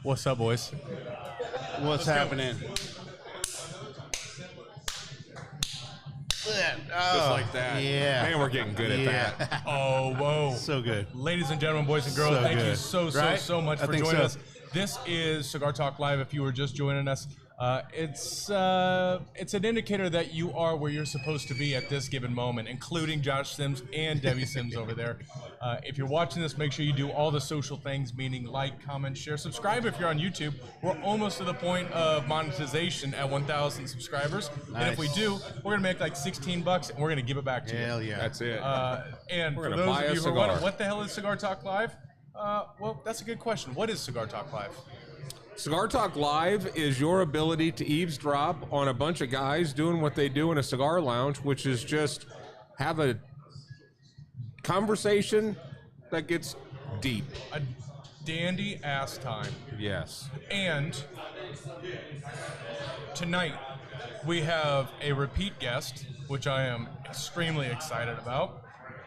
What's up, boys? What's happening? Just like that. Yeah. Man, we're getting good at that. Oh, whoa. So good. Ladies and gentlemen, boys and girls, So thank you good. so much I for think joining so. us. This is Cigar Talk Live. If you were just joining us, it's an indicator that you are where you're supposed to be at this given moment, including Josh Sims and Debbie Sims over there. If you're watching this, make sure you do all the social things, meaning like, comment, share, subscribe if you're on YouTube. We're almost to the point of monetization at 1,000 subscribers. Nice. And if we do, we're going to make like $16 and we're going to give it back to you. Hell yeah. That's it. And We're for gonna those buy of a you who are cigar. wondering, what the hell is Cigar Talk Live? Well, that's a good question. What is Cigar Talk Live? Cigar Talk Live is your ability to eavesdrop on a bunch of guys doing what they do in a cigar lounge, which is just have a conversation that gets deep. A dandy ass time. Yes. And tonight we have a repeat guest, which I am extremely excited about.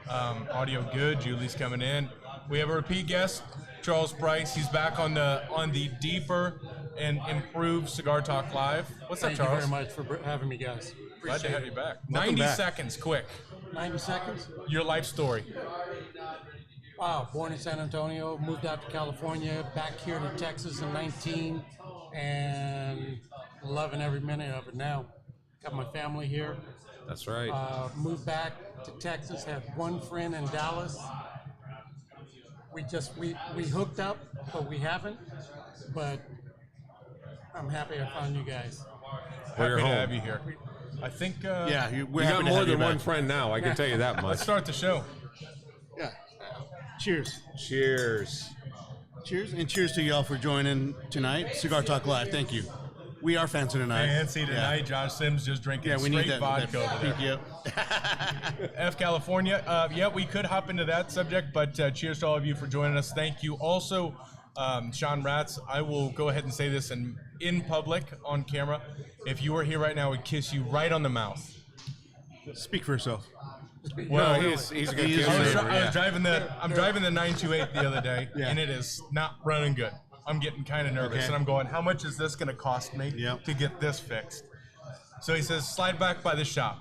Audio good. Julie's coming in. We have a repeat guest, Charles Price. He's back on the deeper and improved Cigar Talk Live. What's up, Thank you Charles? very much for having me, guys. Glad to have you back. Welcome 90 back. seconds, quick. 90 seconds. Your life story. Wow, born in San Antonio, moved out to California, back here to Texas in 19, and loving every minute of it now. Got my family here. That's right. Moved back to Texas, had one friend in Dallas. We hooked up, but we haven't. But I'm happy I found you guys. We're Happy to home. have you here. I think Yeah, we're You happy got to more have you than one back. friend now, I can tell you that let's much. start the show. Yeah. Cheers. Cheers. Cheers. And cheers to y'all for joining tonight. Cigar Talk Live. Thank you. We are fancy tonight. Fancy tonight. Josh Sims just drinking Yeah, we straight need that. vodka over there. Thank you. F California. Yeah, we could hop into that subject, but cheers to all of you for joining us. Thank you. Also, Sean Ratz, I will go ahead and say this in public on camera. If you were here right now, I would kiss you right on the mouth. Speak for yourself. Well, No, he's a good He is kid. a- I was driving the 928 the other day, Yeah. and it is not running good. I'm getting kind of nervous, Okay. and I'm going, how much is this going to cost me Yep. to get this fixed? So he says, slide back by the shop.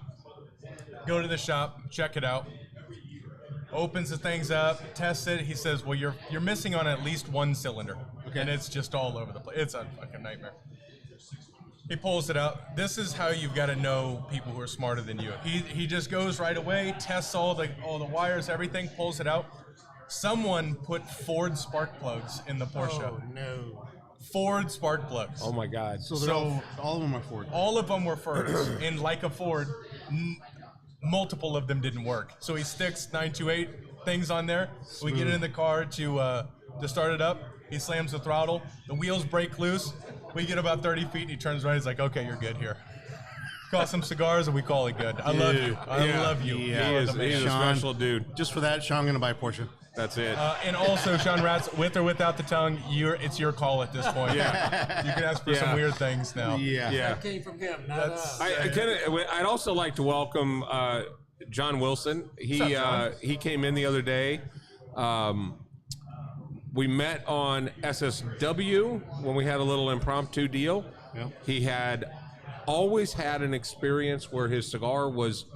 Go to the shop, check it out. Opens the things up, tests it. He says, well, you're missing on at least one cylinder, Okay. and it's just all over the place. It's a fucking nightmare. He pulls it out. This is how you've got to know people who are smarter than you. He just goes right away, tests all the wires, everything, pulls it out. Someone put Ford spark plugs in the Porsche. Oh, no. Ford spark plugs. Oh my God. So, they're all of them are Ford. All of them were Fords, and like a Ford, multiple of them didn't work. So he sticks 928 things on there. We get in the car to start it up. He slams the throttle. The wheels break loose. We get about 30 feet, and he turns around. He's like, "Okay, you're good here. Call some cigars, and we call it good. I love you. I Yeah. love you. Yeah. You are He the is, man." he's a Sean. special dude. Just for that, Sean, I'm going to buy a Porsche. That's it. And also, Sean Ratz, with or without the tongue, it's your call at this point. Yeah. You can ask for some Yeah. weird things now. Yeah. Yeah. That came from him, not That's- us. I'd also like to welcome John Wilson. He What's up, John? he came in the other day. We met on SSW when we had a little impromptu deal. Yeah. He had always had an experience where his cigar was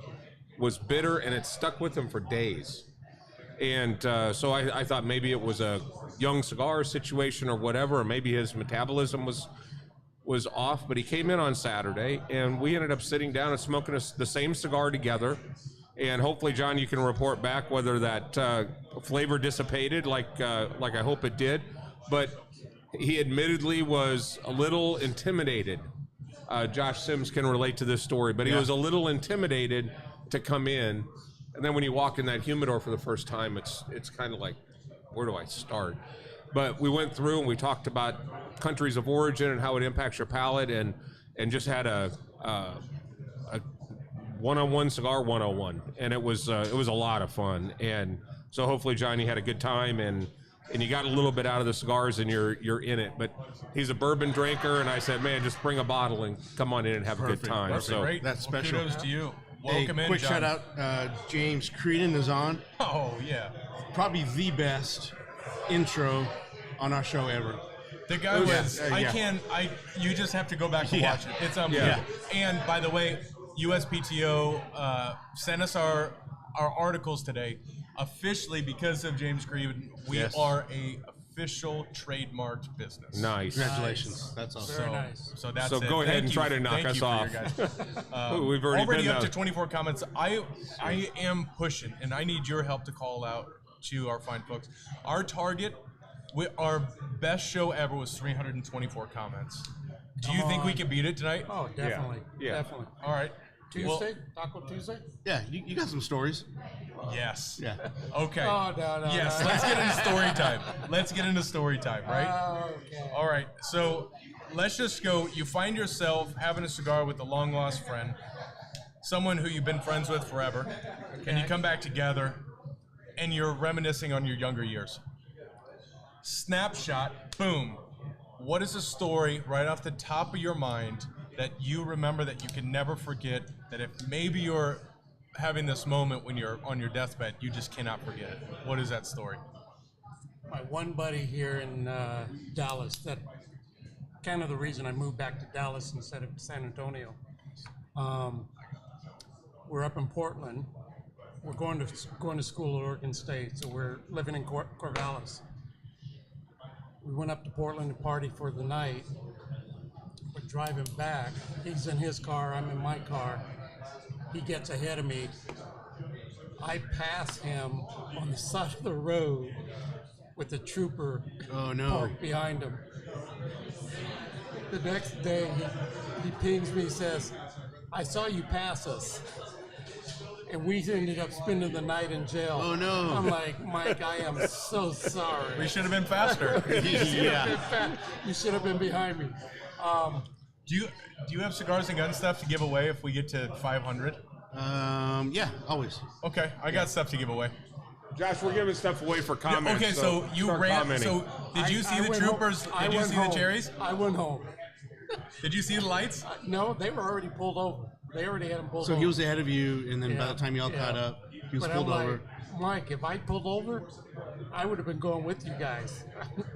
bitter and it stuck with him for days. And so I thought maybe it was a young cigar situation or whatever, or maybe his metabolism was off. But he came in on Saturday, and we ended up sitting down and smoking the same cigar together. And hopefully, John, you can report back whether that flavor dissipated, like I hope it did. But he admittedly was a little intimidated. Josh Sims can relate to this story, but he was a little intimidated to come in. And then when you walk in that humidor for the first time, it's kind of like, where do I start? But we went through and we talked about countries of origin and how it impacts your palate, and just had a one-on-one cigar 101, and it was a lot of fun. And so hopefully Johnny had a good time, and you got a little bit out of the cigars, and you're in it. But he's a bourbon drinker, and I said, man, just bring a bottle and come on in and have a good time. That's So great. That's Well, special. kudos to you. Hey, Welcome in, quick John. shout out, James Creedon is on. Oh, yeah. Probably the best intro on our show ever. The guy was. yeah. You just have to go back and Yeah. watch it. It's unbelievable. Yeah. And by the way, USPTO sent us our articles today. Officially, because of James Green, we Yes. are a official trademarked business. Nice. Congratulations. That's awesome. Very nice. So that's So it. go ahead Thank and you. try to knock Thank us you for off. your guys. We've already been up to 24 comments. I am pushing, and I need your help to call out to our fine folks. Our target, our best show ever was 324 comments. Do you think we can beat it tonight? Oh, definitely. Yeah. Definitely. All right. Tuesday? Taco Tuesday? Yeah, you got some stories. Yes. Yeah. Okay. Oh, no. Yes. no. Let's get into story time. Let's get into story time, right? Okay. All right. So let's just go. You find yourself having a cigar with a long lost friend, someone who you've been friends with forever, and you come back together and you're reminiscing on your younger years. Snapshot, boom. What is a story right off the top of your mind that you remember that you can never forget, that if maybe you're having this moment when you're on your deathbed, you just cannot forget it? What is that story? My one buddy here in Dallas, that kind of the reason I moved back to Dallas instead of San Antonio. We're up in Portland. We're going to school at Oregon State, so we're living in Corvallis. We went up to Portland to party for the night. We're driving back. He's in his car, I'm in my car. He gets ahead of me. I pass him on the side of the road with the trooper Oh, no. parked behind him. The next day, he pings me, says, I saw you pass us. And we ended up spending the night in jail. Oh, no. I'm like, Mike, I am so sorry. We should have been faster. Yeah. You should have been behind me. Do you have cigars and gun stuff to give away if we get to 500? Yeah, always. Okay, I got stuff to give away. Josh, we're giving stuff away for comments. Okay, so you start ran. commenting. So did you see I the went troopers? home. I Did you went see home. the cherries? I went home. Did you see the lights? No, they were already pulled over. They already had him pulled So over. he was ahead of you, and then by Yeah, the time y'all yeah. caught up, he was But pulled I'm over. like, Mike, if I pulled over, I would have been going with you guys.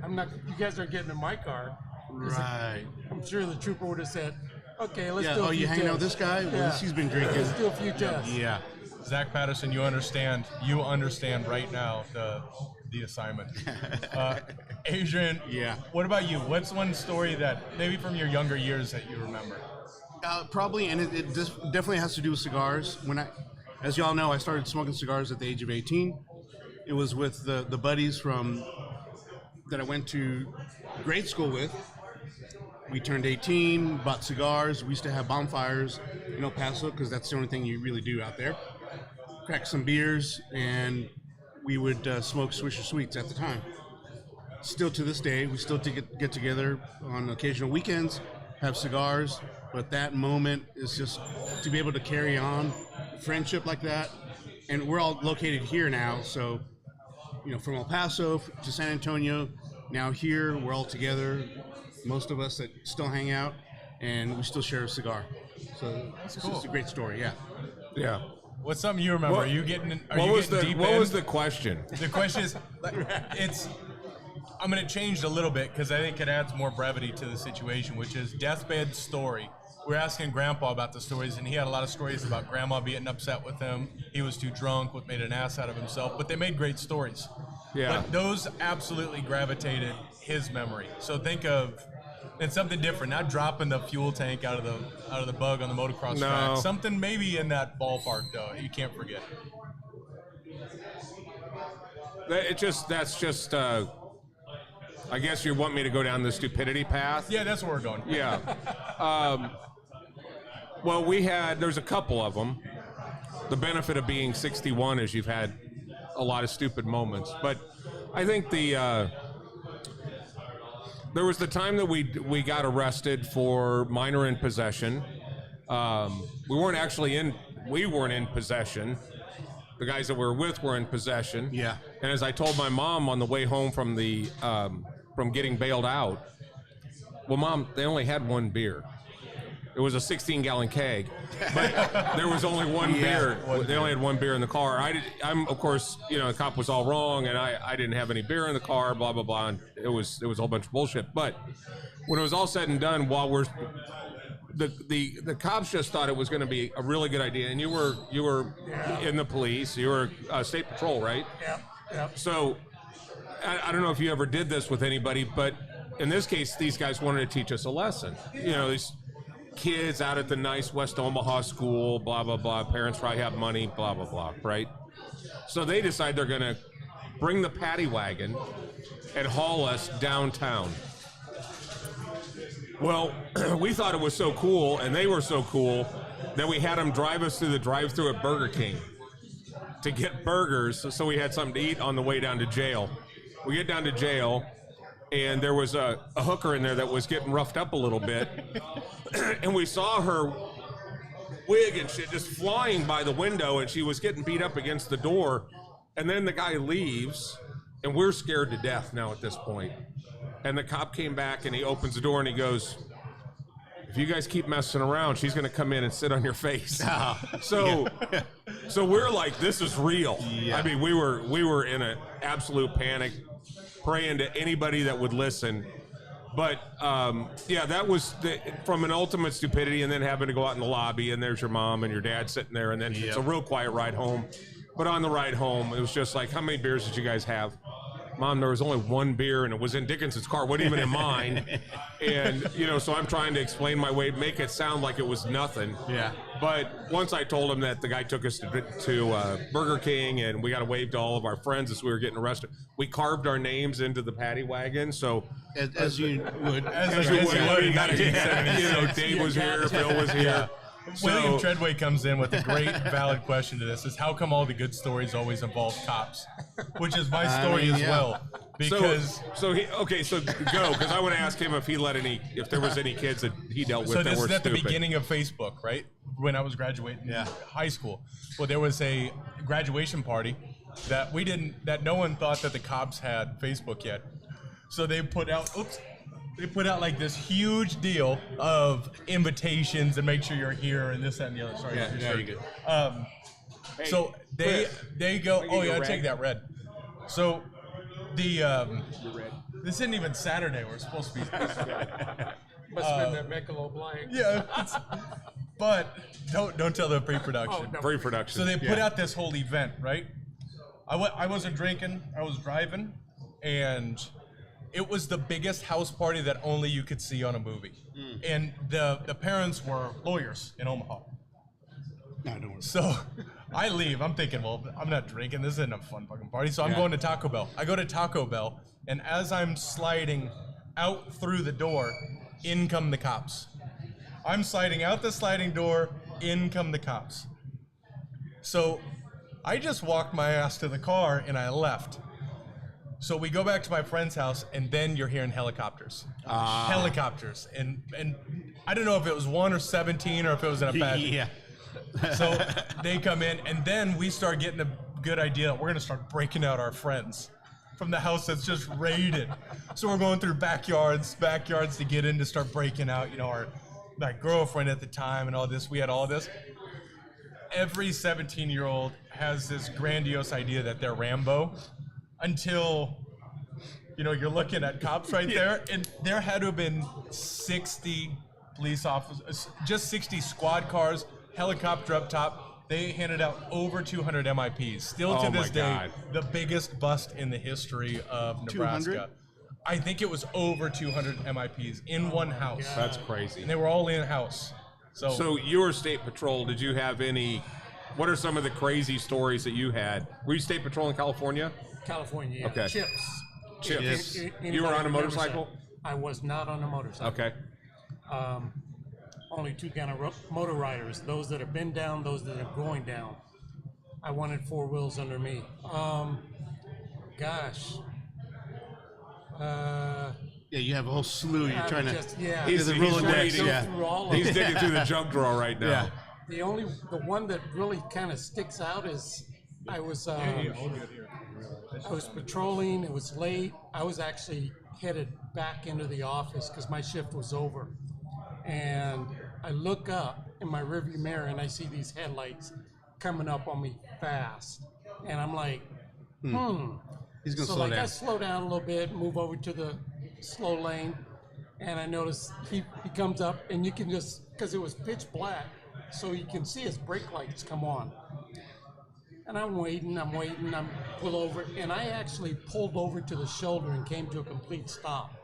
I'm not. You guys aren't getting in my car. Right. I'm sure the trooper would have said, "Okay, let's Yeah. do a Oh, few you hanging out with tests." this guy? Well, Yeah. he's been drinking. Let's do a few tests. Yeah. Zach Patterson, you understand. You understand right now the assignment. Adrian, Yeah. What about you? What's one story that maybe from your younger years that you remember? Probably, and it definitely has to do with cigars. As y'all know, I started smoking cigars at the age of 18. It was with the buddies that I went to grade school with. We turned 18, bought cigars. We used to have bonfires in El Paso because that's the only thing you really do out there. Crack some beers, and we would smoke Swisher Sweets at the time. Still to this day, we still get together on occasional weekends, have cigars. But that moment is just to be able to carry on friendship like that. And we're all located here now, so from El Paso to San Antonio, now here we're all together. Most of us that still hang out, and we still share a cigar. So it's just a great story, yeah. Yeah. What's something you remember? Are you getting deep What in? was the question? The question is, I'm going to change it a little bit because I think it adds more brevity to the situation, which is deathbed story. We're asking Grandpa about the stories, and he had a lot of stories about Grandma being upset with him. He was too drunk, made an ass out of himself, but they made great stories. Yeah. But those absolutely gravitated his memory. So think of it's something different, not dropping the fuel tank out of the bug on the motocross track. Something maybe in that ballpark though. You can't forget. That's just. I guess you want me to go down the stupidity path. Yeah, that's where we're going. Yeah. Well, there's a couple of them. The benefit of being 61 is you've had a lot of stupid moments. But I think there was the time that we got arrested for minor in possession. We weren't in possession. The guys that we were with were in possession. Yeah. And as I told my mom on the way home from from getting bailed out, well, Mom, they only had one beer. It was a 16-gallon keg, but there was only one beer. They only had one beer in the car. I'm of course, the cop was all wrong, and I didn't have any beer in the car. Blah blah blah. And it was a whole bunch of bullshit. But when it was all said and done, while the cops just thought it was going to be a really good idea, and you were in the police, you were state patrol, right? Yeah. So I don't know if you ever did this with anybody, but in this case, these guys wanted to teach us a lesson. These kids out at the nice West Omaha school, blah, blah, blah. Parents probably have money, blah, blah, blah, right? So they decide they're going to bring the paddy wagon and haul us downtown. Well, we thought it was so cool, and they were so cool, that we had them drive us through the drive-thru at Burger King to get burgers, so we had something to eat on the way down to jail. We get down to jail, and there was a hooker in there that was getting roughed up a little bit, and we saw her wig and shit just flying by the window, and she was getting beat up against the door, and then the guy leaves, and we're scared to death now at this point. And the cop came back, and he opens the door, and he goes, "If you guys keep messing around, she's going to come in and sit on your face." So we're like, this is real. I mean, we were in an absolute panic, praying to anybody that would listen. But that was from an ultimate stupidity, and then having to go out in the lobby, and there's your mom and your dad sitting there, and then it's a real quiet ride home. But on the ride home, it was just like, how many beers did you guys have? Mom, there was only one beer, and it was in Dickinson's car, wasn't even in mine. And, so I'm trying to explain my way, make it sound like it was nothing. Yeah. But once I told him that the guy took us to Burger King, and we got to wave to all of our friends as we were getting arrested, we carved our names into the paddy wagon. So as you would. Dave was here, Bill was here. William Treadway comes in with a great, valid question to this: is how come all the good stories always involve cops? Which is my story as well. Because go, because I want to ask him if there was any kids that he dealt with that were stupid. So this is at the beginning of Facebook, right? When I was graduating high school. Well, there was a graduation party that no one thought that the cops had Facebook yet. So they put out like this huge deal of invitations and make sure you're here and this, that, and the other. Sorry, you're good. So they go, take that red. So this isn't even Saturday. We're supposed to be. Must have been that Michelob Blanc. Yeah, but don't tell the pre-production. Oh, no. Pre-production. So they put out this whole event, right? I wasn't drinking. I was driving, and it was the biggest house party that only you could see on a movie. And the parents were lawyers in Omaha. No, don't worry. So I leave. I'm thinking, well, I'm not drinking. This isn't a fun fucking party. So I'm going to Taco Bell. I go to Taco Bell, and as I'm sliding out through the door, in come the cops. I'm sliding out the sliding door, in come the cops. So I just walked my ass to the car, and I left. So we go back to my friend's house, and then you're hearing helicopters. Helicopters. And I don't know if it was 1 or 17 or if it was in a bad. Yeah. So they come in, and then we start getting a good idea. We're going to start breaking out our friends from the house that's just raided. So we're going through backyards to get in to start breaking out, my girlfriend at the time and all this. We had all this. Every 17-year-old has this grandiose idea that they're Rambo until, you're looking at cops right there. And there had to have been 60 police officers, just 60 squad cars, helicopter up top. They handed out over 200 MIPs. Still to this day, the biggest bust in the history of Nebraska. 200? I think it was over 200 MIPs in one house. That's crazy. And they were all in-house. So your state patrol, did you have any, what are some of the crazy stories that you had? Were you state patrol in California? California, Okay. Chips. Chips. You were on a motorcycle? I was not on a motorcycle. Okay. Only two kind of motor riders, those that have been down, those that are going down. I wanted 4 wheels under me. You have a whole slew. You're trying to. He's through all He's digging through the junk drawer right now. Yeah. The one that really kind of sticks out is I was patrolling. It was late. I was actually headed back into the office because my shift was over, and I look up in my rearview mirror and I see these headlights coming up on me fast, and I'm like, He's gonna So slow like down. I slow down a little bit, move over to the slow lane, and I notice he comes up, and you can just, because it was pitch black, so you can see his brake lights come on. And I'm waiting, I'm pull over, and I actually pulled over to the shoulder and came to a complete stop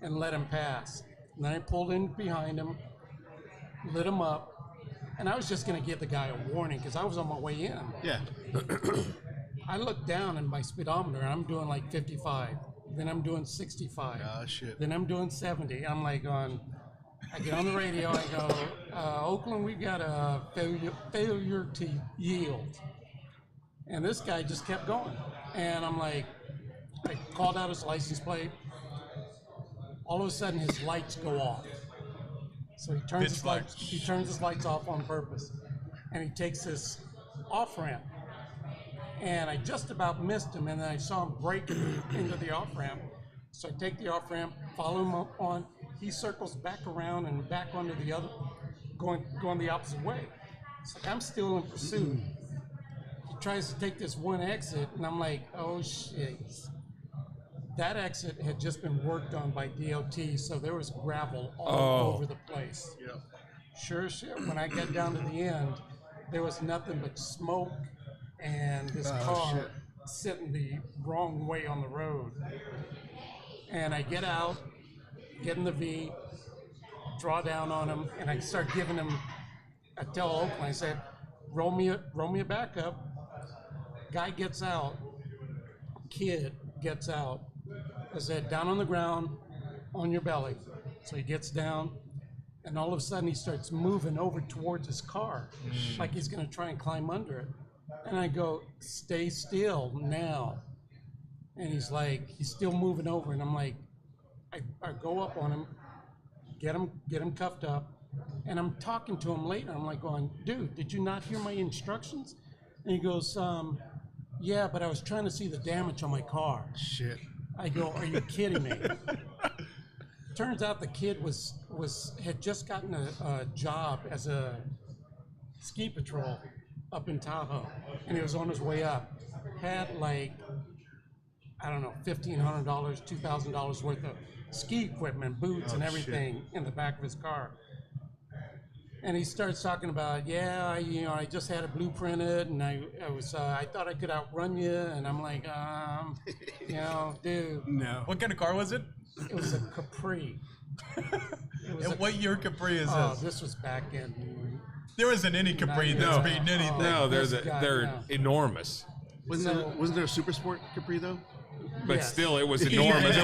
and let him pass. And then I pulled in behind him, lit him up, and I was just gonna give the guy a warning because I was on my way in. Yeah. I look down in my speedometer and I'm doing like 55. Then I'm doing 65. Oh, shit. Then I'm doing 70. I'm like I get on the radio, I go, Oakland, we've got a failure to yield. And this guy just kept going. And I'm like, I called out his license plate. All of a sudden his lights go off. So he turns his lights off on purpose. And he takes this off ramp. And I just about missed him, and then I saw him break into the off ramp. So I take the off ramp, follow him up on. He circles back around and back onto the other, going the opposite way. It's like I'm still in pursuit. He tries to take this one exit, and I'm like, oh shit. That exit had just been worked on by DOT, so there was gravel all over the place. Yep. Sure as shit, when I got down to the end, there was nothing but smoke and this car sitting the wrong way on the road. And I get out, get in the V, draw down on him, and I start giving him, I tell Oakland, I said, roll me a backup. Guy gets out, kid gets out. I said, down on the ground, on your belly. So he gets down, and all of a sudden he starts moving over towards his car, like he's gonna try and climb under it. And I go, stay still now. And he's like, he's still moving over, and I'm like, I go up on him, get him cuffed up, and I'm talking to him later. I'm like going, dude, did you not hear my instructions? And he goes, yeah, but I was trying to see the damage on my car. Shit. I go, are you kidding me? Turns out the kid had just gotten a job as a ski patrol up in Tahoe, and he was on his way up. Had like, I don't know, $1,500, $2,000 worth of ski equipment, boots, and everything in the back of his car. And he starts talking about, yeah, I just had it blueprinted, and I thought I could outrun you, and I'm like, dude. No. What kind of car was it? It was a Capri. And what year Capri is Oh, this? this was back in. There isn't any Capri that's beating anything. No, This guy, they're no. enormous. Wasn't there a Super Sport Capri though? But Yes. still, it was enormous.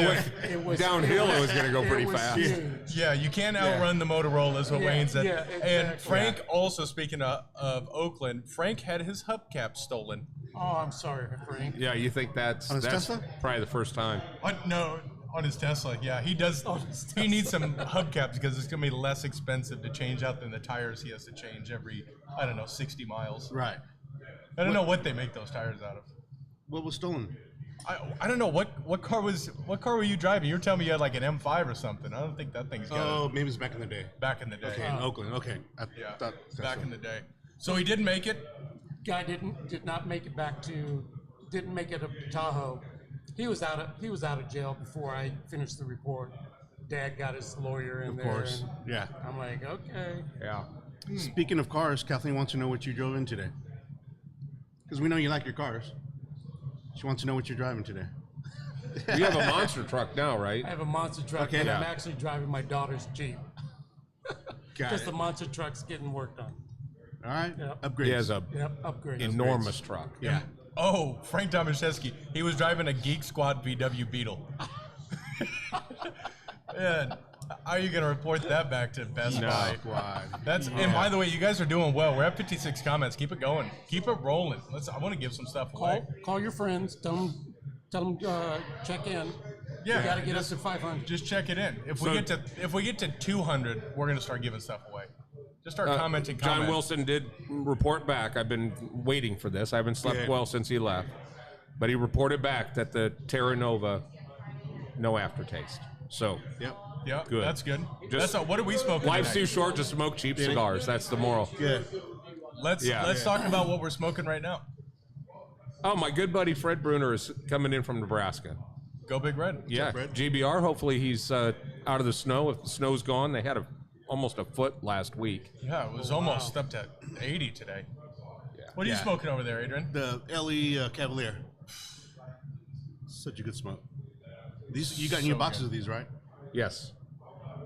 It was Downhill, it was going to go pretty it was fast. huge. Yeah, you can't outrun the Motorola, is what Yeah, Wayne said. yeah, And exactly. Frank, also speaking of Oakland, Frank had his hubcap stolen. Oh, I'm sorry, Frank. Yeah, you think that's On his Tesla? probably the first time. No, on his Tesla. Yeah, he does. On his He needs some hubcaps because it's going to be less expensive to change out than the tires he has to change every, 60 miles. Right. I don't know what they make those tires out of. What was stolen? I don't know what car were you driving? You were telling me you had like an M5 or something. I don't think that thing's got Oh, maybe it's back in the day. back in the day. Okay, in Oakland. Okay. I Yeah, thought back so. in the day. So he didn't make it. Guy did not make it up to Tahoe. He was out of jail before I finished the report. Dad got his lawyer in Of there. course. And Yeah. I'm like, okay. Yeah. Speaking of cars, Kathleen wants to know what you drove in today. Because we know you like your cars. She wants to know what you're driving today. You have a monster truck now, right? I have a monster truck, Okay. and I'm Yeah. actually driving my daughter's Jeep Got because it. the monster truck's getting worked on. All right. Yep. Upgrades. He has a Yep, upgrade. enormous truck. Yeah. Oh, Frank Tomaszewski. He was driving a Geek Squad VW Beetle. And how are you going to report that back to Best No. Buy? Squad. That's and by the way, you guys are doing well. We're at 56 comments. Keep it going. Keep it rolling. I want to give some stuff away. Call your friends. Tell them check in. Yeah, we got to get us to 500. Just check it in. If So- we get to 200, we're going to start giving stuff away. Just start commenting. John Wilson did report back. I've been waiting for this. I haven't slept Yeah. well since he left. But he reported back that the Terra Nova, no aftertaste. So Yep. Yeah, Good. that's good. Just- What are we smoking life's tonight? too short to smoke cheap cigars. That's the moral. Good. Let's talk about what we're smoking right now. Oh, my good buddy Fred Bruner is coming in from Nebraska. Go Big Red. Yeah, Fred? GBR. Hopefully he's out of the snow. If the snow's gone, they had almost a foot last week. Yeah, it was almost up to 80 today. Yeah. What are you Yeah. smoking over there, Adrian? The LE Cavalier. Such a good smoke. These you got So new boxes good. of these, right? Yes.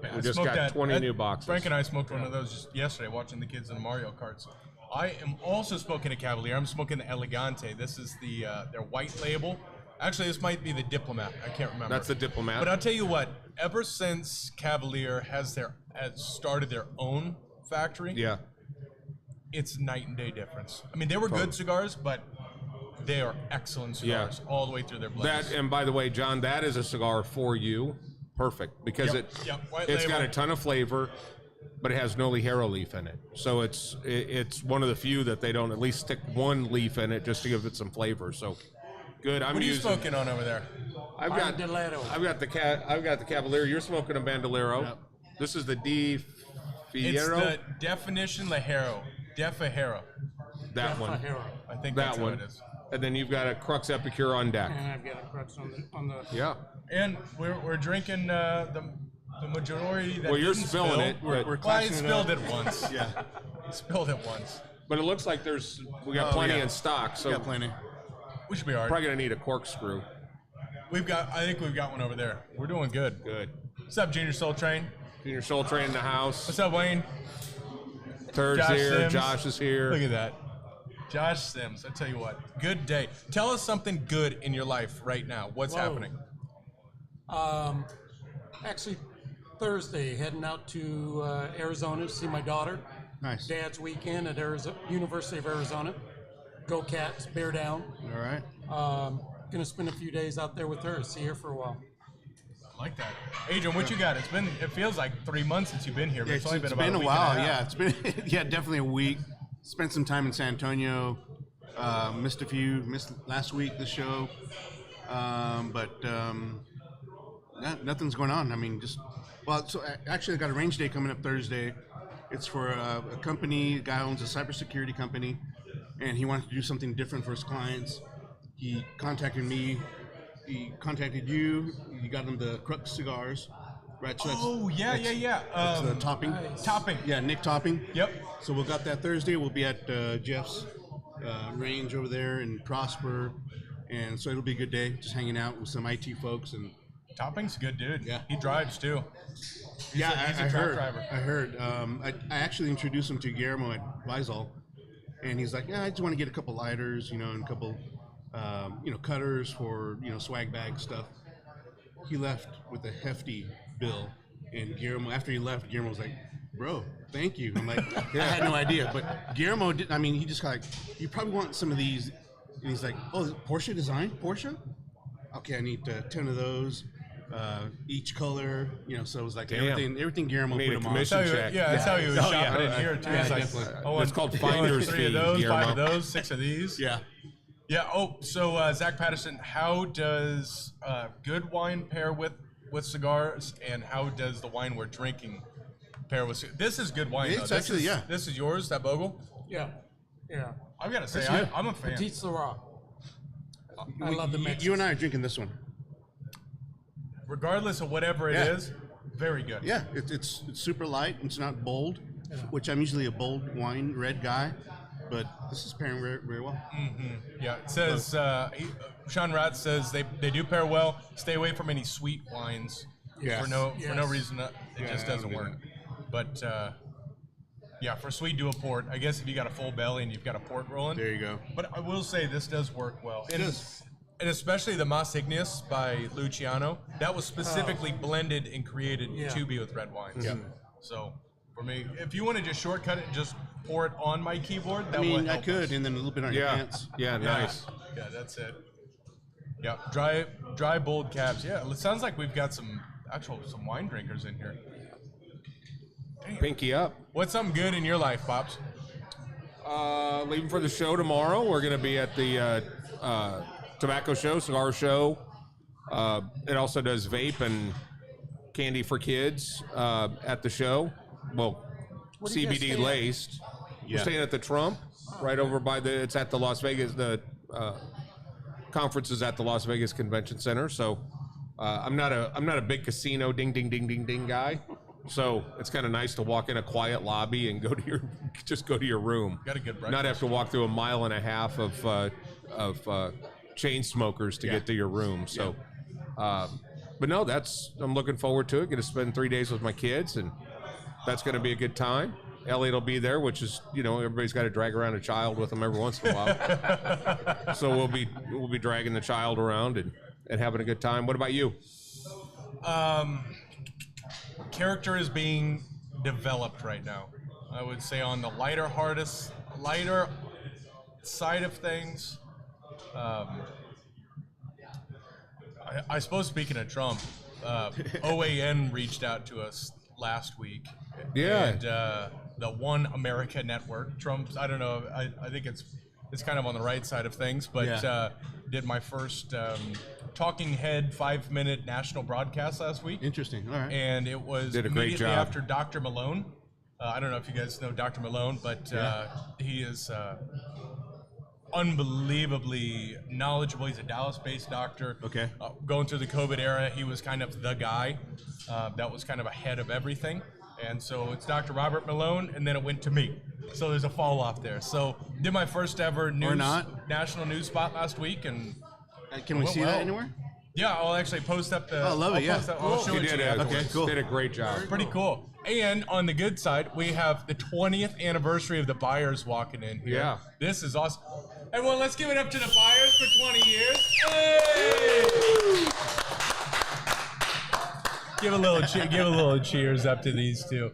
Man, We I just smoked got 20 new boxes. Frank and I smoked one of those just yesterday watching the kids in the Mario Karts. I am also smoking a Cavalier. I'm smoking the Elegante. This is their white label. Actually, this might be the Diplomat. I can't remember. That's the Diplomat. But I'll tell you what. Ever since Cavalier has started their own factory, Yeah. it's night and day difference. I mean, they were good cigars, but they are excellent cigars all the way through their blends. That, and by the way, John, that is a cigar for you. Perfect, because Yep, yep, white it's got label. a ton of flavor, but it has no ligero leaf in it. So it's one of the few that they don't at least stick one leaf in it just to give it some flavor. So good. I'm What are you using. smoking on over there? I've got Bandolero. I've got the Cavalier. You're smoking a Bandolero. Yep. This is the D It's Fierro. the Definition Lajero. Defajero. That one. Fajero. I think That that's one. how it is. And then you've got a Crux Epicure on deck. And I've got a crux on the Yeah. And we're drinking the majority that Well, you're didn't spilling spill. it, We're Well, I classing it spilled up. it once. Yeah. Spilled it once. But it looks like we got Oh, plenty yeah. in stock. So Got plenty. We should be all right. probably gonna need a corkscrew. I think we've got one over there. We're doing good. Good. What's up, Junior Soul Train? Junior Soul Train in the house. What's up, Wayne? Turd's Josh here. Sims. Josh is here. Look at that. Josh Sims. I tell you what. Good day. Tell us something good in your life right now. What's Whoa. happening? Actually, Thursday, heading out to Arizona to see my daughter. Nice. Dad's weekend at University of Arizona. Go Cats, bear down. All right. Gonna spend a few days out there with her, see her for a while. I like that. Adrian, what you got? It feels like 3 months since you've been here, but Yeah, it's only been it's about been a a week while. and a half. Yeah, it's been definitely a week. Spent some time in San Antonio. Missed last week the show, but nothing's going on. I mean, actually, I got a range day coming up Thursday. It's for a company. A guy owns a cybersecurity company, and he wanted to do something different for his clients. He contacted me. He contacted you. You got him the Crux cigars, right? So Oh, yeah. that's the topping. Nice. Topping. Yeah, Nick Topping. Yep. So we'll got that Thursday. We'll be at Jeff's range over there in Prosper, and so it'll be a good day, just hanging out with some IT folks. And Topping's a good dude. Yeah. He drives too. He's a I truck heard. driver. I heard. I actually introduced him to Guillermo at Visol, and he's like, "Yeah, I just want to get a couple lighters, and a couple, cutters for swag bag stuff." He left with a hefty bill, and Guillermo, after he left, Guillermo was like, "Bro, thank you." I'm like, I had no idea, but Guillermo did. I mean, he just like, "You probably want some of these," and he's like, "Oh, Porsche design, Porsche? Okay, I need 10 of those, each color." So it was like Damn. everything Guillermo Made put a him on. commission. That's how check. that's how he was Oh, shopping yeah. in here too. Yeah, He's like, definitely. I want It's called I want finder's 3 of fee, those, 5 of Guillermo. those, 6 of these. Yeah. Yeah. Oh, so Zach Patterson, how does good wine pair with cigars, and how does the wine we're drinking pair with? This is good wine. It's though. actually, yeah. This is yours, that Bogle. Yeah, yeah. I've got to say, That's good. I'm a fan. Petite Syrah. I love the mix. You and I are drinking this one. Regardless of whatever it Yeah. is, very good. Yeah, it's super light. It's not bold, which I'm usually a bold wine red guy, but this is pairing very, very well. Yeah, it says Sean Ratz says they do pair well. Stay away from any sweet wines Yes. for no Yes. reason. It just I doesn't don't do work. But yeah, for sweet, do a port. I guess if you got a full belly and you've got a port rolling. There you go. But I will say this does work well. It does. And especially the Mas Ignis by Luciano. That was specifically blended and created Yeah. to be with red wines. So for me, if you want to just shortcut it and just pour it on my keyboard, that I mean, would I help could, us. and then a little bit on your Yeah. pants. Yeah. Nice. Yeah, that's it. Yeah, dry bold caps. Yeah, it sounds like we've got some wine drinkers in here. Pinky up. What's something good in your life, Pops? Leaving for the show tomorrow. We're going to be at the tobacco show, cigar show. It also does vape and candy for kids at the show. Well, What do you guys stay CBD at? laced. Yeah. We're staying at the Trump, right over by it's at the Las Vegas, the conference is at the Las Vegas Convention Center. So I'm not a big casino ding ding ding ding ding guy. So it's kind of nice to walk in a quiet lobby and go to your room. Got a good breakfast. Not have to walk through a mile and a half of chain smokers to get to your room. So, but no, I'm looking forward to it. Going to spend 3 days with my kids, and that's going to be a good time. Elliot will be there, which is, everybody's got to drag around a child with them every once in a while. So we'll be dragging the child around and having a good time. What about you? Character is being developed right now. I would say on the lighter side of things. I suppose speaking of Trump, OAN reached out to us last week. Yeah. And the One America Network, Trump's, I don't know, I think it's kind of on the right side of things, but did my first talking head 5-minute national broadcast last week. Interesting. All right. And it was Did a great immediately job. after Dr. Malone. I don't know if you guys know Dr. Malone, but he is unbelievably knowledgeable. He's a Dallas-based doctor. Okay. Going through the COVID era, he was kind of the guy that was kind of ahead of everything. And so it's Dr. Robert Malone, and then it went to me. So there's a fall off there. So did my first ever national news spot last week, and Can we went see well. that anywhere? yeah, I'll actually post up the. Oh, I love it, yeah. I'll show You it to did you it. afterwards. Okay, cool. Did a great job. Pretty cool. And on the good side, we have the 20th anniversary of the Buyers walking in here. Yeah. This is awesome. Everyone, let's give it up to the Buyers for 20 years. Hey! Give a little cheers up to these two.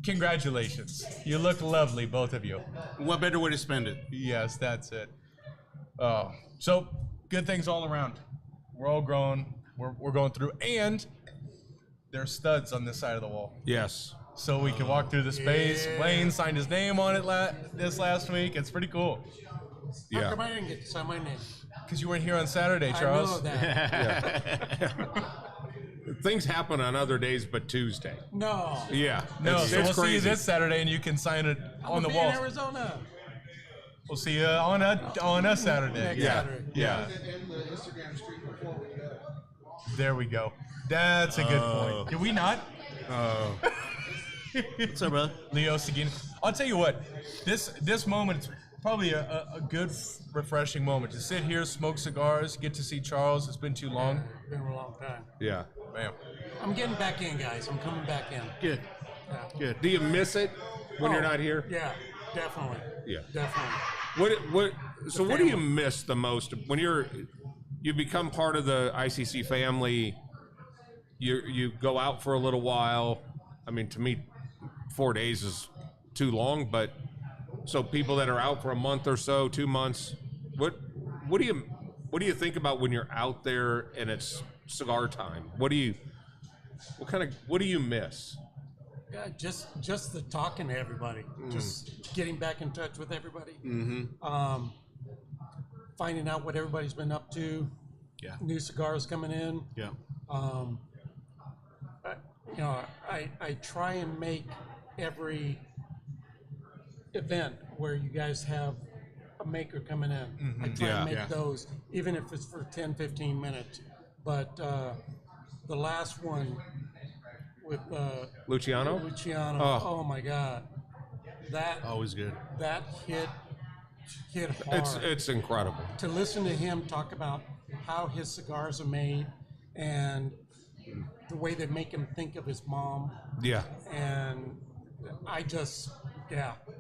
Congratulations. You look lovely, both of you. What better way to spend it? Yes, that's it. Oh, so good things all around. We're all growing. We're going through, and there's studs on this side of the wall, Yes. so we can walk through the space. Wayne signed his name on it this last week. It's pretty cool. How Yeah. come I didn't get to sign my name? Because you weren't here on Saturday, I Charles. know that. Things happen on other days but Tuesday. No. Yeah. No, it's so we'll see you crazy. this Saturday, and you can sign it on the I'll be wall. in Arizona. We'll see you on a Saturday. Next Yeah. Saturday. Yeah. There we go. That's a good point. Did we not? What's up, brother? Leo Seguin. I'll tell you what, this moment is probably a good, refreshing moment to sit here, smoke cigars, get to see Charles. It's been too long. Been a long time. Yeah. Bam. I'm getting back in, guys. I'm coming back in. Good. Yeah. Good. Do you miss it when you're Oh, not here? Yeah, definitely. Yeah. Definitely. What do you miss the most when you become part of the ICC family? You go out for a little while. I mean, to me, 4 days is too long, but so people that are out for a month or so, 2 months, what do you think about when you're out there and it's cigar time? What do you miss? Yeah, just the talking to everybody, just getting back in touch with everybody, finding out what everybody's been up to. Yeah. New cigars coming in. Yeah. I try and make every event where you guys have a maker coming in. I try Yeah. and make Yeah. those, even if it's for 10, 15 minutes. But the last one with Luciano? Luciano, oh my God, that Always good. that hit hard. It's incredible. To listen to him talk about how his cigars are made and the way they make him think of his mom, Yeah. and I just,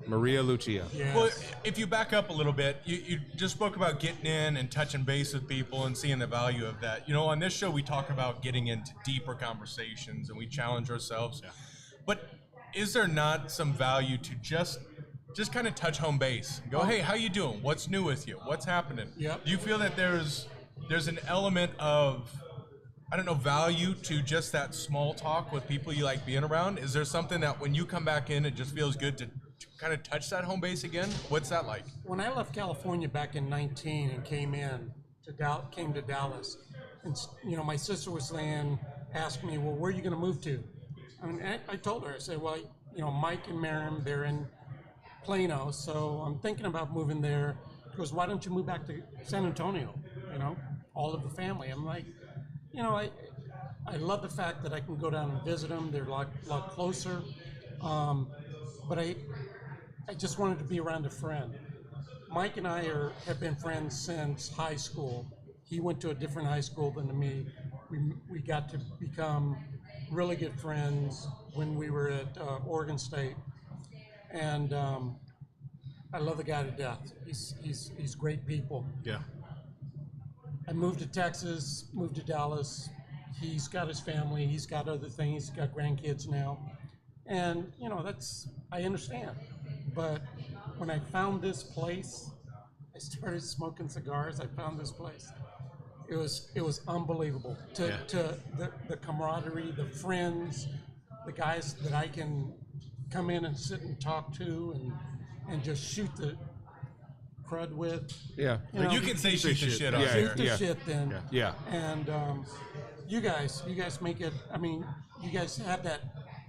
Maria Lucia. yes. Well, if you back up a little bit, you just spoke about getting in and touching base with people and seeing the value of that. On this show, we talk about getting into deeper conversations and we challenge ourselves. Yeah. But is there not some value to just kind of touch home base? Go, hey, how you doing? What's new with you? What's happening? Yep. Do you feel that there's an element of, I don't know, value to just that small talk with people you like being around? Is there something that when you come back in, it just feels good to kind of touch that home base again? What's that like? When I left California back in 19 and came to Dallas, and my sister was saying, asked me, well, where are you going to move to? I mean, I told her, I said, well, you know, Mike and Miriam, they're in Plano, so I'm thinking about moving there. He goes, why don't you move back to San Antonio? You know, all of the family. I'm like, you know, I love the fact that I can go down and visit them. They're a lot closer. But I just wanted to be around a friend. Mike and I have been friends since high school. He went to a different high school than me. We got to become really good friends when we were at Oregon State. And I love the guy to death. He's great people. Yeah. I moved to Texas, moved to Dallas. He's got his family. He's got other things. He's got grandkids now. And, you know, I understand. But when I found this place, I started smoking cigars. I found this place. It was unbelievable. To the camaraderie, the friends, the guys that I can come in and sit and talk to and just shoot the crud with. Yeah. You can say shoot the shit on Yeah, here. Shoot the shit then. Yeah. And you guys make it, I mean, you guys have that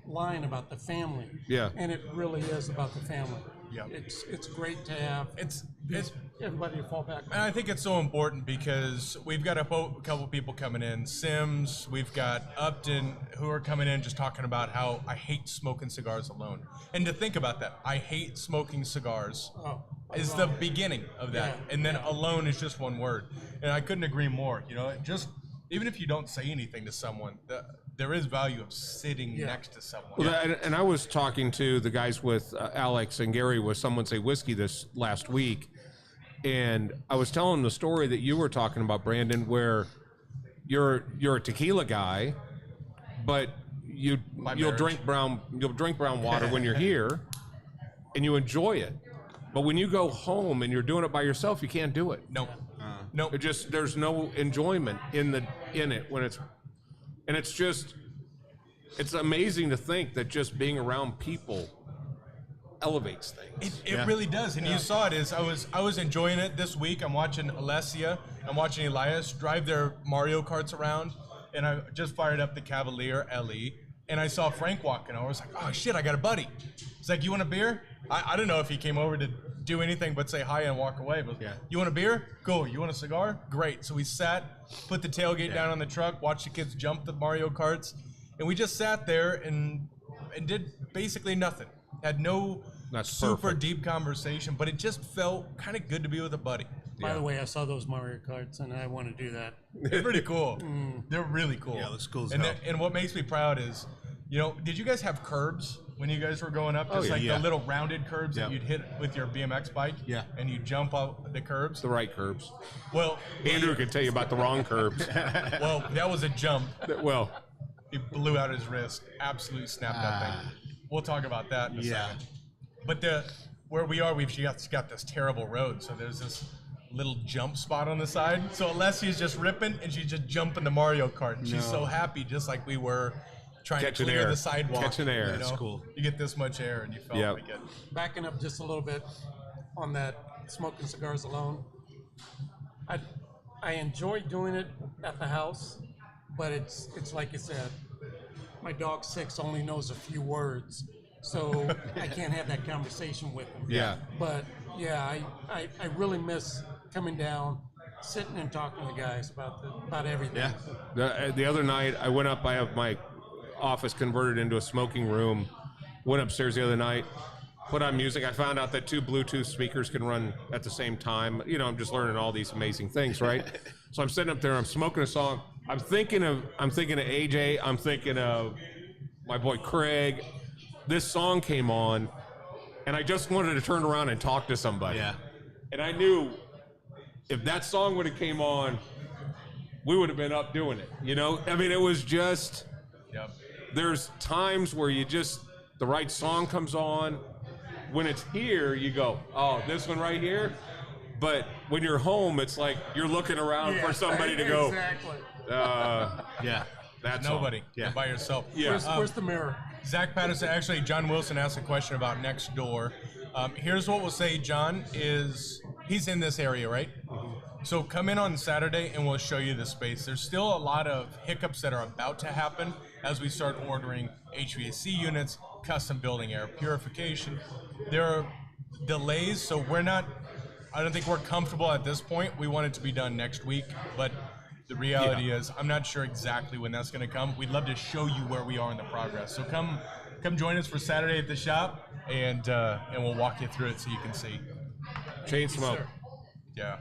line about the family. Yeah. And it really is about the family. Yeah. It's great to have It's everybody to fall back on. And I think it's so important because we've got a couple people coming in. Sims, we've got Upton, who are coming in just talking about how I hate smoking cigars alone. And to think about that, I hate smoking cigars is the beginning of that. Yeah. And then alone is just one word. And I couldn't agree more. You know, just even if you don't say anything to someone, there is value of sitting next to someone. Well, and I was talking to the guys with Alex and Gary with Someone Say Whiskey this last week, and I was telling them the story that you were talking about, Brandon, where you're a tequila guy, but you'll drink brown water when you're here, and you enjoy it. But when you go home and you're doing it by yourself, you can't do it. No. It just there's no enjoyment in it when it's. And it's amazing to think that just being around people elevates things. It really does, and you saw it. I was enjoying it this week. I'm watching Alessia, I'm watching Elias drive their Mario Karts around, and I just fired up the Cavalier LE, and I saw Frank walking over. I was like, oh shit, I got a buddy. He's like, you want a beer? I don't know if he came over to do anything but say hi and walk away. But you want a beer? Cool. You want a cigar? Great. So we sat, put the tailgate down on the truck, watched the kids jump the Mario Karts, and we just sat there and did basically nothing. Had no super deep conversation, but it just felt kind of good to be with a buddy. By the way, I saw those Mario Karts, and I want to do that. They're pretty cool. They're really cool. Yeah, looks cool as and hell. and what makes me proud is, you know, did you guys have curbs when you guys were growing up? Just the little rounded curbs that you'd hit with your BMX bike? Yeah. And you jump out the curbs? The right curbs. Well, Andrew can tell you about the wrong curbs. well, that was a jump. Well, He blew out his wrist. Absolutely snapped that thing. We'll talk about that in a second. But where we are, we've got this terrible road. So there's this little jump spot on the side. So Alessia's just ripping, and she's just jumping the Mario Kart. And she's so happy, just like we were trying to clear the sidewalk. Catching air. You know? That's cool. You get this much air, and you felt like it. Backing up just a little bit on that smoking cigars alone, I enjoy doing it at the house, but it's like you said, my dog Six only knows a few words, so I can't have that conversation with him. Yeah. But yeah, I really miss coming down, sitting and talking to guys about everything. Yeah. The other night, I went up. I have my office converted into a smoking room. Went upstairs the other night, put on music. I found out that 2 Bluetooth speakers can run at the same time. You know, I'm just learning all these amazing things, right? So I'm sitting up there. I'm smoking a song. I'm thinking of AJ. I'm thinking of my boy Craig. This song came on, and I just wanted to turn around and talk to somebody. Yeah. And I knew if that song would have came on, we would have been up doing it. You know, I mean, it was just. Yep. There's times where the right song comes on. When it's here, you go, oh, this one right here. But when you're home, it's like you're looking around for somebody to go. Exactly. That's Nobody. all. You're by yourself. Yeah. Where's the mirror? Zach Patterson, actually, John Wilson asked a question about next door. Here's what we'll say, John, is he's in this area, right? So come in on Saturday and we'll show you the space. There's still a lot of hiccups that are about to happen as we start ordering HVAC units, custom building air purification. There are delays, so I don't think we're comfortable at this point. We want it to be done next week, but the reality is I'm not sure exactly when that's going to come. We'd love to show you where we are in the progress. So come join us for Saturday at the shop, and we'll walk you through it so you can see. Chain smoke. Yeah.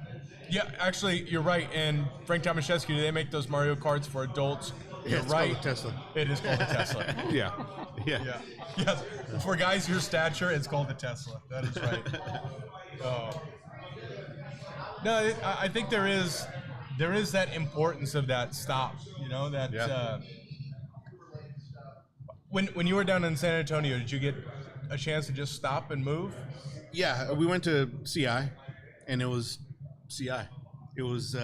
Yeah, actually, you're right. And Frank Tomaszewski, do they make those Mario Karts for adults? You're it's right. called a Tesla. It is called a Tesla. Yeah. Yeah. Yes. For guys your stature, it's called the Tesla. That is right. Oh. No, I think there is that importance of that stop. You know that. When you were down in San Antonio, did you get a chance to just stop and move? Yeah, we went to CI, and it was CI. It was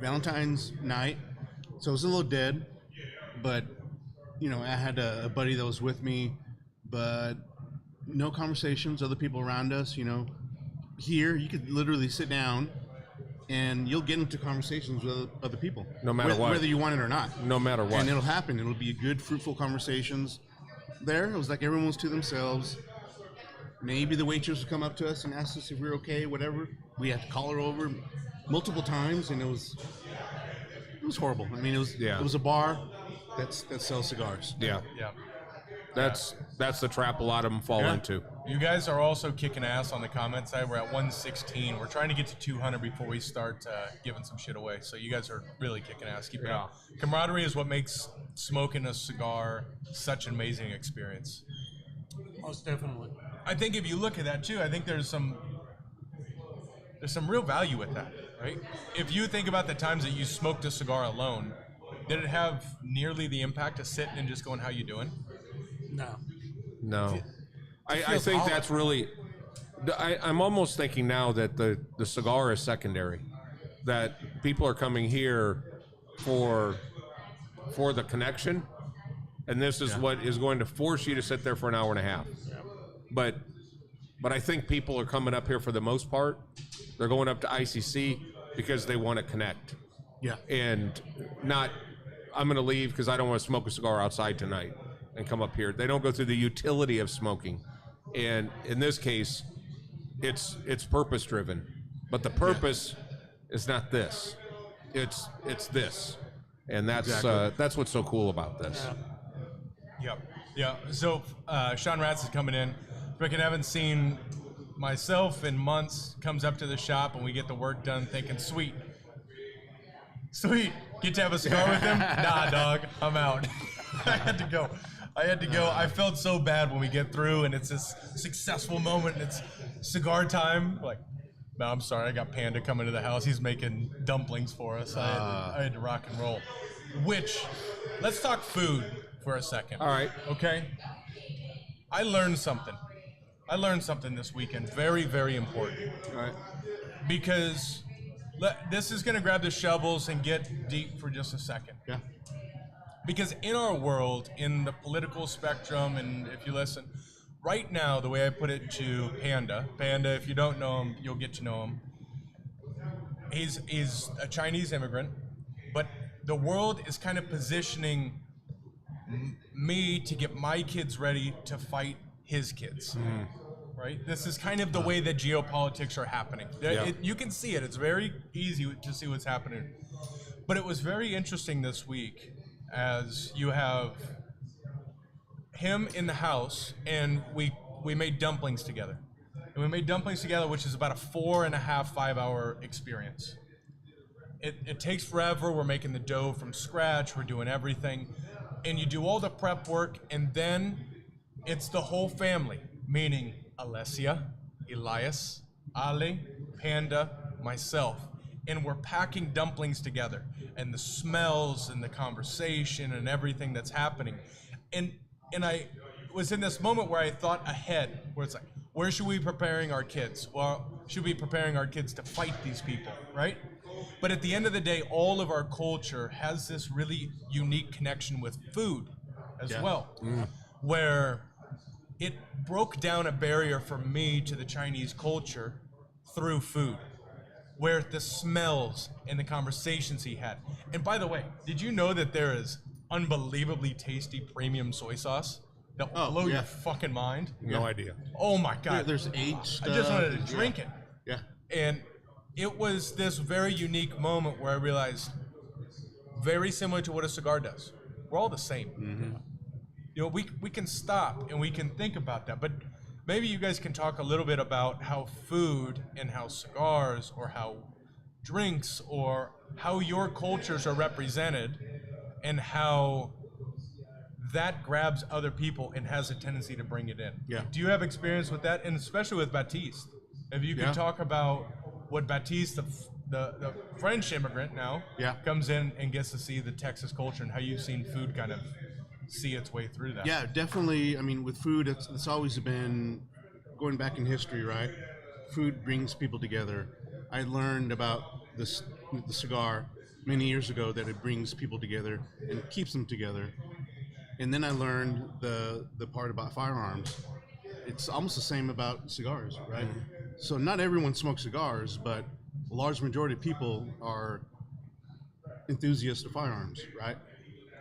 Valentine's night, so it was a little dead, but I had a buddy that was with me, but no conversations, other people around us. Here you could literally sit down and you'll get into conversations with other people, no matter what, whether you want it or not. No matter what, and it'll happen. It'll be good, fruitful conversations. There, it was like everyone was to themselves. Maybe the waitress would come up to us and ask us if we were okay, whatever. We had to call her over multiple times, and it was horrible. I mean, it was a bar that sells cigars. Yeah. That's the trap a lot of them fall into. You guys are also kicking ass on the comment side. We're at 116. We're trying to get to 200 before we start giving some shit away. So you guys are really kicking ass. Keep it up. Camaraderie is what makes smoking a cigar such an amazing experience. Most definitely. I think if you look at that too, I think there's some real value with that, right? If you think about the times that you smoked a cigar alone, did it have nearly the impact of sitting and just going, "How you doing?" No. I think odd. that's really. I'm almost thinking now that the cigar is secondary, that people are coming here for the connection, and this is what is going to force you to sit there for an hour and a half. But I think people are coming up here for the most part. They're going up to ICC because they want to connect. Yeah. And not, I'm going to leave because I don't want to smoke a cigar outside tonight and come up here. They don't go through the utility of smoking. And in this case, it's purpose driven. But the purpose is not this. It's this. And that's what's so cool about this. Yeah. So Sean Ratz is coming in. Freaking haven't seen myself in months. Comes up to the shop and we get the work done thinking, sweet. Get to have a cigar with him? Nah, dog. I'm out. I had to go. I felt so bad when we get through and it's this successful moment and it's cigar time. Like, no, I'm sorry. I got Panda coming to the house. He's making dumplings for us. I had to rock and roll. Let's talk food for a second. All right. Okay? I learned something this weekend. Very, very important. All right. Because this is going to grab the shovels and get deep for just a second. Yeah. Because in our world, in the political spectrum, and if you listen, right now, the way I put it to Panda, if you don't know him, you'll get to know him. He's a Chinese immigrant, but the world is kind of positioning me to get my kids ready to fight his kids. Right? This is kind of the way that geopolitics are happening. You can see it. It's very easy to see what's happening. But it was very interesting this week as you have him in the house and we made dumplings together. And we made dumplings together, which is about a 4.5, 5 hour experience. It takes forever. We're making the dough from scratch. We're doing everything. And you do all the prep work, and then it's the whole family, meaning Alessia, Elias, Ale, Panda, myself. And we're packing dumplings together. And the smells and the conversation and everything that's happening. And I was in this moment where I thought ahead, where it's like, where should we be preparing our kids? Well, should we be preparing our kids to fight these people, right? But at the end of the day, all of our culture has this really unique connection with food as well, where it broke down a barrier for me to the Chinese culture through food. where the smells and the conversations he had. And by the way, did you know that there is unbelievably tasty premium soy sauce that will blow your fucking mind? No idea. Oh my God. There's aged stuff. I just wanted to drink it. Yeah. And it was this very unique moment where I realized, very similar to what a cigar does, we're all the same. Mm-hmm. You know, we can stop and we can think about that, but maybe you guys can talk a little bit about how food and how cigars or how drinks or how your cultures are represented and how that grabs other people and has a tendency to bring it in. Yeah. Do you have experience with that? And especially with Baptiste, if you can talk about what Baptiste, the French immigrant now, comes in and gets to see the Texas culture and how you've seen food kind of see its way through that. Yeah, definitely. I mean, with food, it's always been going back in history, right? Food brings people together. I learned about the cigar many years ago that it brings people together and keeps them together. And then I learned the part about firearms. It's almost the same about cigars, right? Mm-hmm. So not everyone smokes cigars, but a large majority of people are enthusiasts of firearms, right?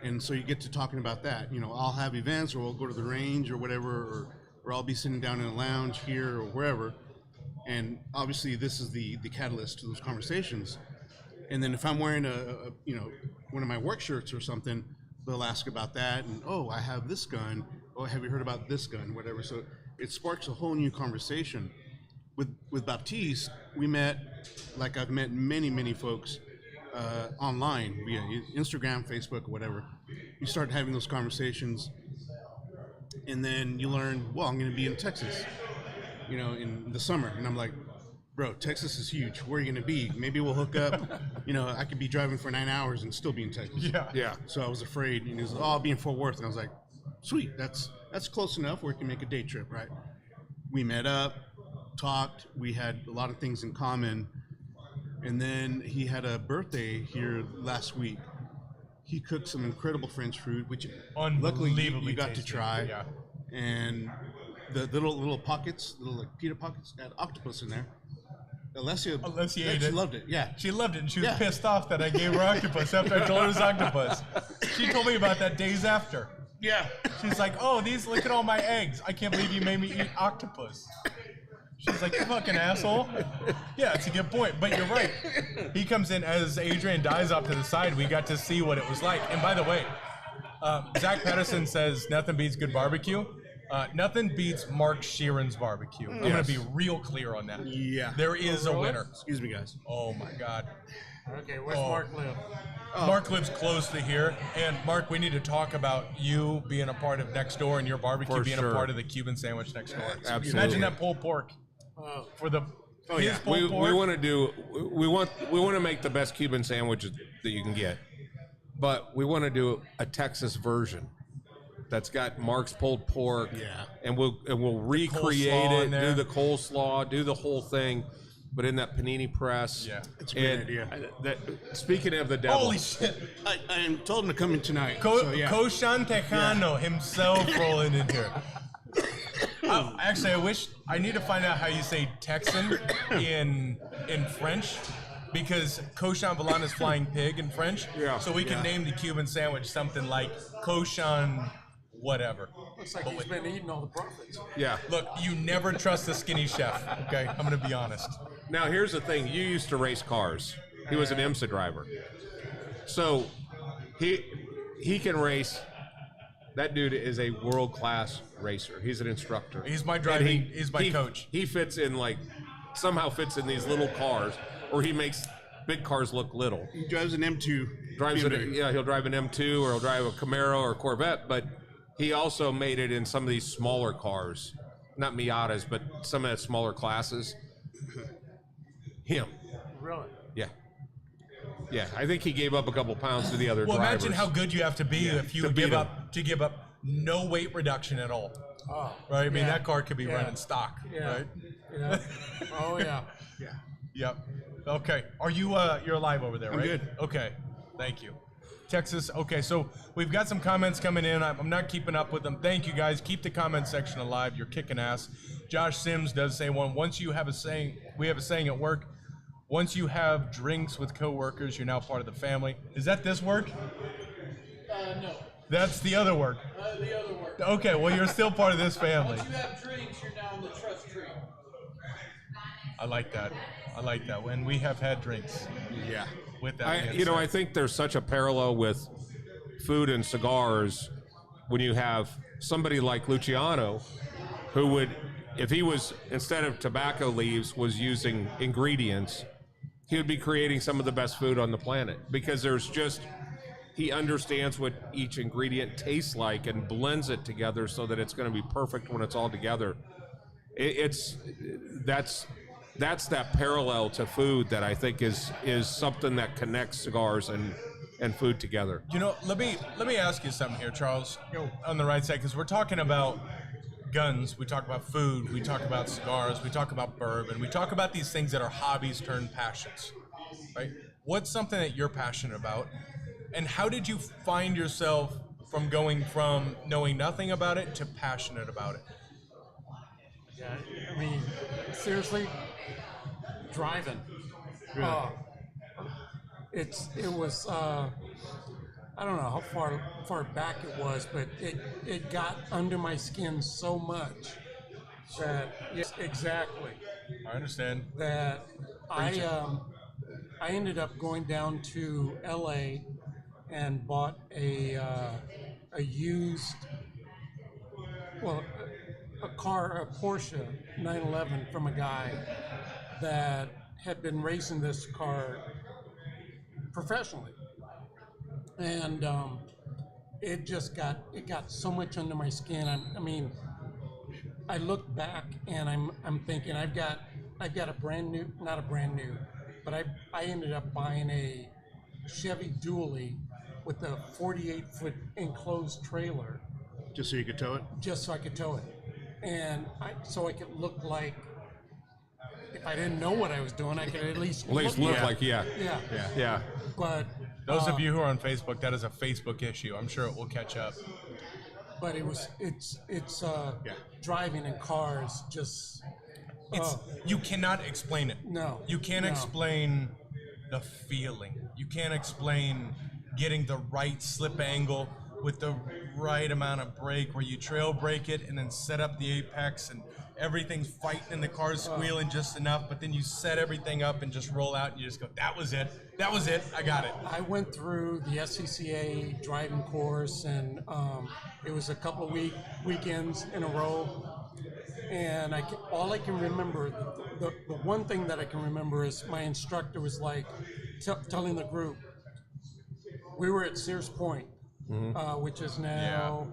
And so you get to talking about that. You know, I'll have events, or we'll go to the range or whatever, or I'll be sitting down in a lounge here or wherever. And obviously this is the catalyst to those conversations. And then if I'm wearing a one of my work shirts or something, they'll ask about that. And, oh, I have this gun. Oh, have you heard about this gun? Whatever. So it sparks a whole new conversation. With Baptiste, we met, like I've met many folks online via Instagram, Facebook, whatever. You start having those conversations, and then you learn, well, I'm going to be in Texas, in the summer. And I'm like, bro, Texas is huge. Where are you going to be? Maybe we'll hook up. I could be driving for 9 hours and still be in Texas. Yeah. So I was afraid. And he was like, oh, I'll be in Fort Worth. And I was like, sweet, that's close enough where we can make a day trip, right? We met up, talked. We had a lot of things in common. And then he had a birthday here last week. He cooked some incredible French food, which luckily you got tasty. to try. Yeah. And the little pockets, little like pita pockets, had octopus in there. Alessia ate it. She loved it. Yeah, she loved it, and she was pissed off that I gave her octopus after I told her it was octopus. She told me about that days after. Yeah, she's like, "Oh, look at all my eggs! I can't believe you made me eat octopus." She's like, "You fucking asshole." Yeah, it's a good point, but you're right. He comes in as Adrian dies off to the side. We got to see what it was like. And by the way, Zach Pedersen says nothing beats good barbecue. Nothing beats Mark Sheeran's barbecue. I'm going to be real clear on that. Yeah. There is a winner. Excuse me, guys. Oh, my God. Okay, where's Mark live? Mark lives close to here. And, Mark, we need to talk about you being a part of Next Door and your barbecue being a part of the Cuban sandwich next door. Absolutely. Imagine that pulled pork for the his pulled pork. We want to make the best Cuban sandwiches that you can get. But we want to do a Texas version. That's got Mark's pulled pork, and we'll recreate it, do the coleslaw, do the whole thing, but in that panini press. Yeah, it's a great idea. Speaking of the devil, Holy shit! I told him to come in tonight. Koshan Tejano himself rolling in here. Actually, I need to find out how you say Texan in French. Because Cochon Volant is flying pig in French, so we can name the Cuban sandwich something like Cochon whatever. Looks like he's been eating all the profits. Yeah. Look, you never trust the skinny chef, okay? I'm going to be honest. Now, here's the thing. You used to race cars. He was an IMSA driver. So he can race. That dude is a world-class racer. He's an instructor. He's my coach. He somehow fits in these little cars, or he makes big cars look little. He drives an M2. He'll drive an M2 or he'll drive a Camaro or a Corvette, but he also made it in some of these smaller cars. Not Miatas, but some of the smaller classes. Him. Really? Yeah. Yeah, I think he gave up a couple pounds to the other drivers. Well, imagine how good you have to be if you give up no weight reduction at all. Oh, right? I mean, that car could be running stock, right? Yeah. Oh, yeah. Yeah. Yep. Okay. Are you you're alive over there, right? I'm good. Okay. Thank you. Texas. Okay, so we've got some comments coming in. I'm not keeping up with them. Thank you, guys. Keep the comment section alive. You're kicking ass. Josh Sims does say one. Once you have a saying, we have a saying at work. once you have drinks with coworkers, you're now part of the family. Is that this work? No. That's the other work. The other work. Okay, well, you're still part of this family. Once you have drinks, you're now on the trust tree. I like that. I like that. When we have had drinks Yeah. with that. I think there's such a parallel with food and cigars when you have somebody like Luciano who would, if he was, instead of tobacco leaves, was using ingredients, he would be creating some of the best food on the planet, because there's just, he understands what each ingredient tastes like and blends it together so that it's going to be perfect when it's all together. That's that parallel to food that I think is something that connects cigars and food together. You know, let me ask you something here, Charles, on the right side, because we're talking about guns, we talk about food, we talk about cigars, we talk about bourbon, we talk about these things that are hobbies turned passions, right? What's something that you're passionate about, and how did you find yourself from going from knowing nothing about it to passionate about it? Yeah, I mean, seriously, driving. It was I don't know how far back it was, but it got under my skin so much that, yes, exactly. I understand. That I ended up going down to LA and bought a used, a Porsche 911 from a guy that had been racing this car professionally, and it got so much under my skin. I mean, I look back and I'm thinking I've got a brand new, not a brand new, but I ended up buying a Chevy dually with a 48-foot enclosed trailer, Just so you could tow it? just so I could tow it, and so I could look like, if I didn't know what I was doing, I could at least Look like, yeah. But Those of you who are on Facebook, that is a Facebook issue. I'm sure it will catch up. but it's driving in cars just You cannot explain it. No. You can't No. explain the feeling. You can't explain getting the right slip angle with the right amount of brake, where you trail brake it and then set up the apex and everything's fighting and the car's squealing just enough, but then you set everything up and just roll out and you just go, that was it, I got it. I went through the SCCA driving course, and it was a couple of weekends in a row, and all I can remember, the one thing that I can remember is my instructor was like telling the group, we were at Sears Point, which is now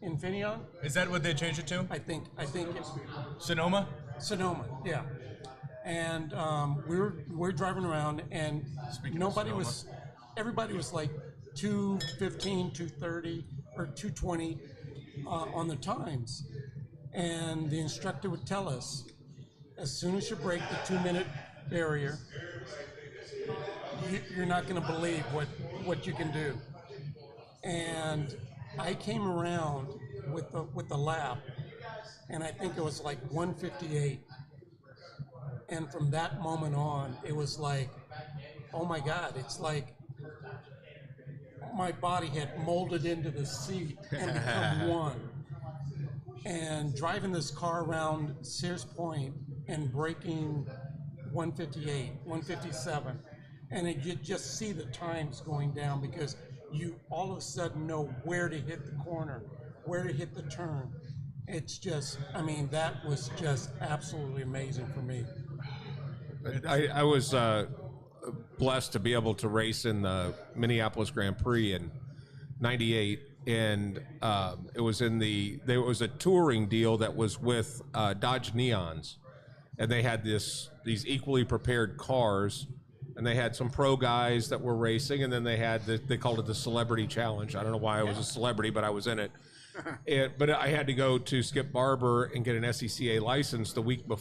Infineon. Is that what they changed it to? I think it's Sonoma? Sonoma, yeah. And we're driving around, and everybody was like 2:15, 2:30, or 2:20 on the times. And the instructor would tell us, as soon as you break the 2-minute barrier, you're not going to believe what you can do. And I came around with the lap, and I think it was like 158. And from that moment on, it was like, oh my God, it's like my body had molded into the seat and become one. And driving this car around Sears Point and breaking 158, 157, and you just see the times going down, because you all of a sudden know where to hit the corner, where to hit the turn. It's just, I mean, that was just absolutely amazing for me. I was blessed to be able to race in the Minneapolis Grand Prix in '98, and it was there was a touring deal that was with Dodge Neons, and they had these equally prepared cars, and they had some pro guys that were racing, and then they had they called it the Celebrity Challenge. I don't know why I was a celebrity, but I was in it. But I had to go to Skip Barber and get an SCCA license the week before.